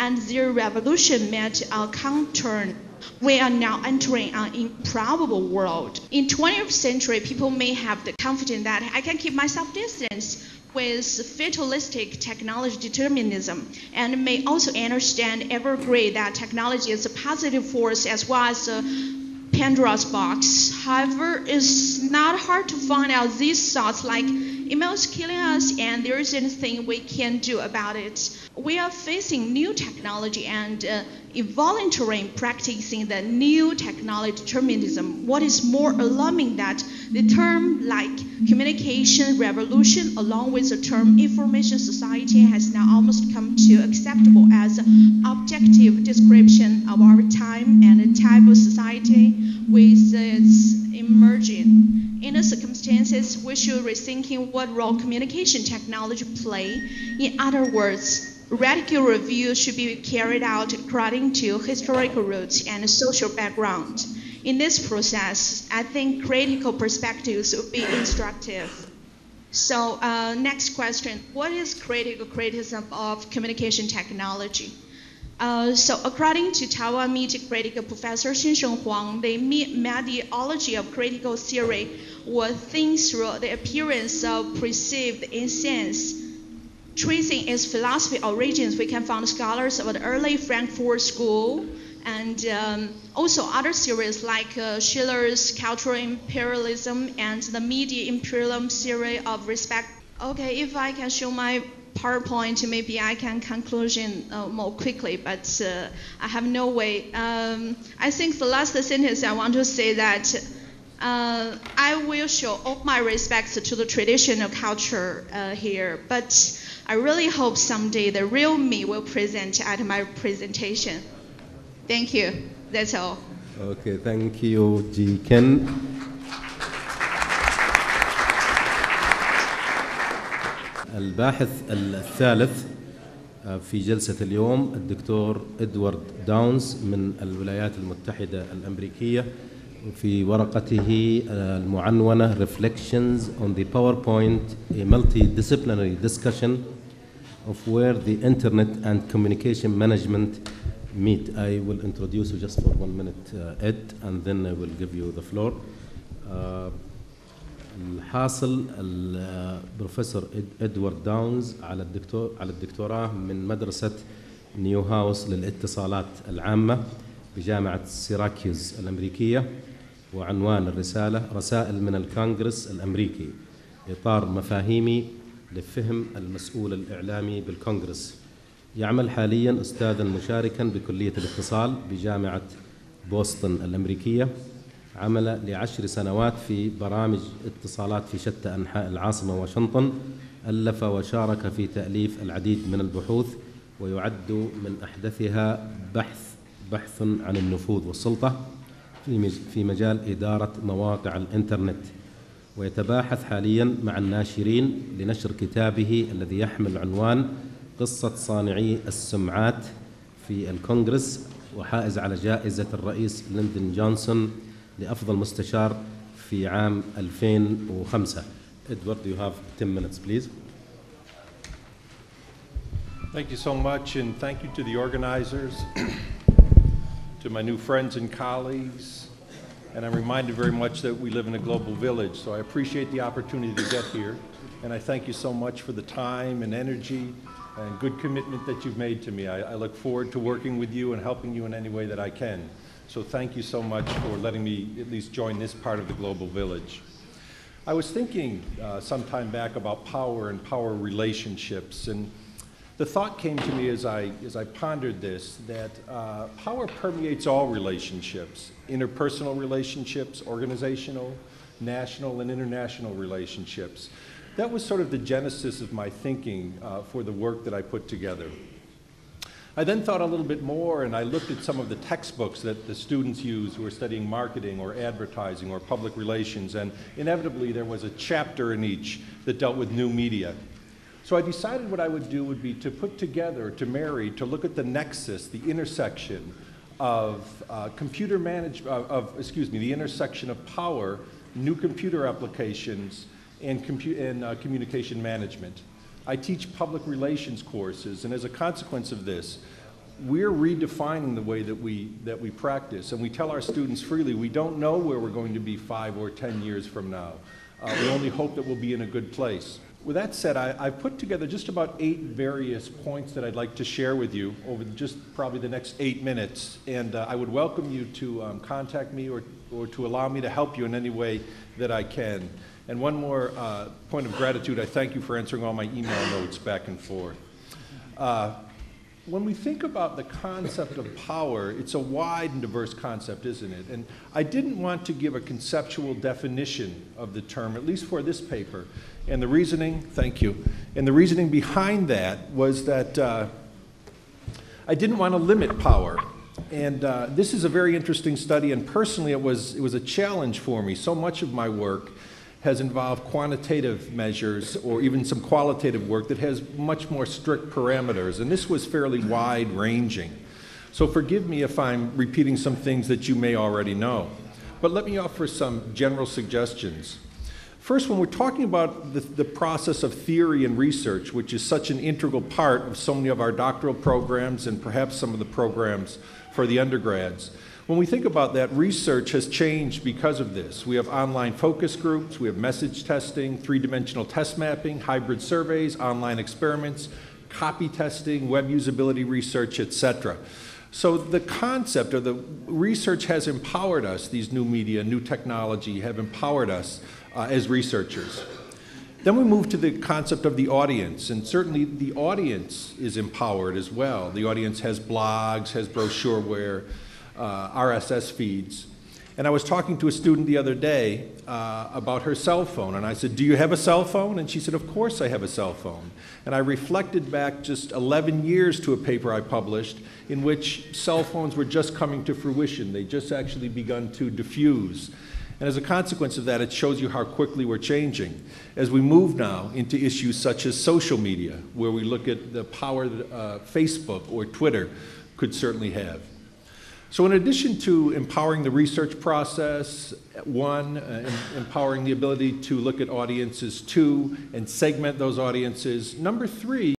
and their revolution met a counter. We are now entering an improbable world. In 20th century, people may have the confidence that I can keep myself distance with fatalistic technology determinism, and may also understand ever agree that technology is a positive force as well as a Pandora's box. However, it's not hard to find out these thoughts like emails killing us and there isn't anything we can do about it. We are facing new technology and involuntarily practicing the new technology determinism. What is more alarming that the term like communication revolution along with the term information society has now almost come to acceptable as objective description of our time and the type of society with its emerging. In the circumstances, we should rethinking what role communication technology play. In other words, radical review should be carried out according to historical roots and social background. In this process, I think critical perspectives would be instructive. So next question, what is critical criticism of communication technology? So according to Taiwan media critical professor Xinsheng Huang, the methodology of critical theory was think through the appearance of perceived incense. Tracing its philosophy origins, we can find scholars of the early Frankfurt School and also other theories like Schiller's cultural imperialism and the media imperialism theory of respect. Okay, if I can show my PowerPoint, maybe I can conclusion more quickly, but I have no way. I think the last sentence I want to say that I will show all my respects to the traditional culture here, but I really hope someday the real me will present at my presentation. Thank you. That's all. Okay, thank you, Ji Ken. الباحث الثالث في جلسة اليوم الدكتور إدوارد داونز من الولايات المتحدة الأمريكية في ورقته المعنونة Reflections on the PowerPoint, a multidisciplinary discussion of where the Internet and communication management meet. I will introduce you just for 1 minute, Ed, and then I will give you the floor. الحاصل البروفيسور إدوارد داونز على الدكتوراه من مدرسة نيو هاوس للاتصالات العامة بجامعة سيراكيوز الأمريكية، وعنوان الرسالة رسائل من الكونغرس الأمريكي، إطار مفاهيمي لفهم المسؤول الإعلامي بالكونغرس. يعمل حالياً أستاذاً مشاركاً بكلية الاتصال بجامعة بوسطن الأمريكية. عمل ل10 سنوات في برامج اتصالات في شتى أنحاء العاصمة واشنطن. ألف وشارك في تأليف العديد من البحوث، ويعد من أحدثها بحث عن النفوذ والسلطة في مجال إدارة مواقع الإنترنت. ويتباحث حالياً مع الناشرين لنشر كتابه الذي يحمل عنوان قصة صانعي السمعات في الكونغرس، وحائز على جائزة الرئيس ليندون جونسون لأفضل مستشار في عام 2005. Edward, you have 10 minutes, please. Thank you so much, and thank you to the organizers, to my new friends and colleagues, and I'm reminded very much that we live in a global village, so I appreciate the opportunity to get here, and I thank you so much for the time and energy and good commitment that you've made to me. I look forward to working with you and helping you in any way that I can. So thank you so much for letting me at least join this part of the global village. I was thinking some time back about power and power relationships, and the thought came to me as I pondered this that power permeates all relationships, interpersonal relationships, organizational, national, and international relationships. That was sort of the genesis of my thinking for the work that I put together. I then thought a little bit more, and I looked at some of the textbooks that the students use who are studying marketing or advertising or public relations, and inevitably there was a chapter in each that dealt with new media. So I decided what I would do would be to put together, to marry, to look at the nexus, the intersection of the intersection of power, new computer applications, and communication management. I teach public relations courses, and as a consequence of this, we're redefining the way that we practice, and we tell our students freely, we don't know where we're going to be 5 or 10 years from now. We only hope that we'll be in a good place. With that said, I've put together just about 8 various points that I'd like to share with you over just probably the next 8 minutes, and I would welcome you to contact me or to allow me to help you in any way that I can. And one more point of gratitude, I thank you for answering all my email notes back and forth. When we think about the concept of power, it's a wide and diverse concept, isn't it? And I didn't want to give a conceptual definition of the term, at least for this paper. And the reasoning, thank you, and the reasoning behind that was that I didn't want to limit power. And this is a very interesting study, and personally it was a challenge for me. So much of my work has involved quantitative measures or even some qualitative work that has much more strict parameters, and this was fairly wide-ranging. So forgive me if I'm repeating some things that you may already know. But let me offer some general suggestions. First, when we're talking about the process of theory and research, which is such an integral part of so many of our doctoral programs and perhaps some of the programs for the undergrads, when we think about that, research has changed because of this. We have online focus groups, we have message testing, 3-dimensional test mapping, hybrid surveys, online experiments, copy testing, web usability research, etc. So the concept of the research has empowered us, these new media, new technology have empowered us as researchers. Then we move to the concept of the audience, and certainly the audience is empowered as well. The audience has blogs, has brochureware, RSS feeds. And I was talking to a student the other day about her cell phone, and I said, "Do you have a cell phone?" And she said, "Of course I have a cell phone." And I reflected back just 11 years to a paper I published in which cell phones were just coming to fruition. They just actually begun to diffuse. And as a consequence of that, it shows you how quickly we're changing as we move now into issues such as social media, where we look at the power that Facebook or Twitter could certainly have. So in addition to empowering the research process, 1, empowering the ability to look at audiences, 2, and segment those audiences, number 3,